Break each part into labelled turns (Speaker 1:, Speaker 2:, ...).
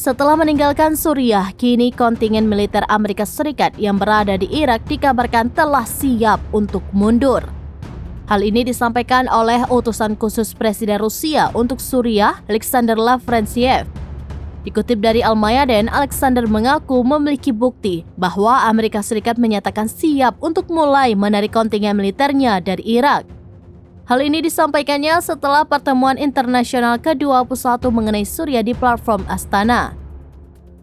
Speaker 1: Setelah meninggalkan Suriah, kini kontingen militer Amerika Serikat yang berada di Irak dikabarkan telah siap untuk mundur. Hal ini disampaikan oleh utusan khusus Presiden Rusia untuk Suriah, Alexander Lavrentiev. Dikutip dari Al-Mayadin, Alexander mengaku memiliki bukti bahwa Amerika Serikat menyatakan siap untuk mulai menarik kontingen militernya dari Irak. Hal ini disampaikannya setelah pertemuan internasional ke-21 mengenai Suriah di platform Astana.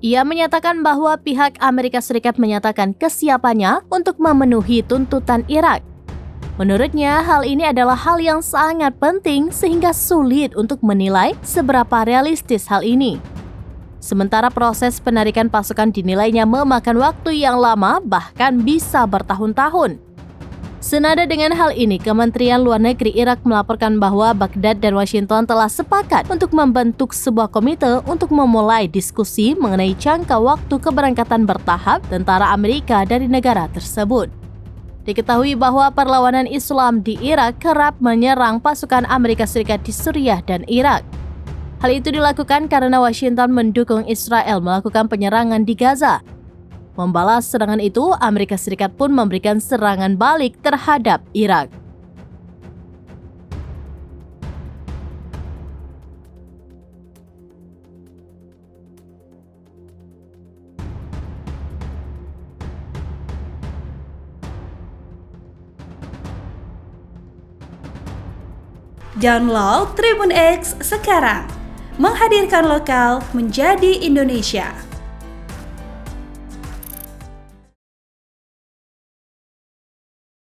Speaker 1: Ia menyatakan bahwa pihak Amerika Serikat menyatakan kesiapannya untuk memenuhi tuntutan Irak. Menurutnya, hal ini adalah hal yang sangat penting sehingga sulit untuk menilai seberapa realistis hal ini. Sementara proses penarikan pasukan dinilainya memakan waktu yang lama, bahkan bisa bertahun-tahun. Senada dengan hal ini, Kementerian Luar Negeri Irak melaporkan bahwa Baghdad dan Washington telah sepakat untuk membentuk sebuah komite untuk memulai diskusi mengenai jangka waktu keberangkatan bertahap tentara Amerika dari negara tersebut. Diketahui bahwa perlawanan Islam di Irak kerap menyerang pasukan Amerika Serikat di Suriah dan Irak. Hal itu dilakukan karena Washington mendukung Israel melakukan penyerangan di Gaza. Membalas serangan itu, Amerika Serikat pun memberikan serangan balik terhadap Irak.
Speaker 2: Download Tribun X sekarang, menghadirkan lokal menjadi Indonesia.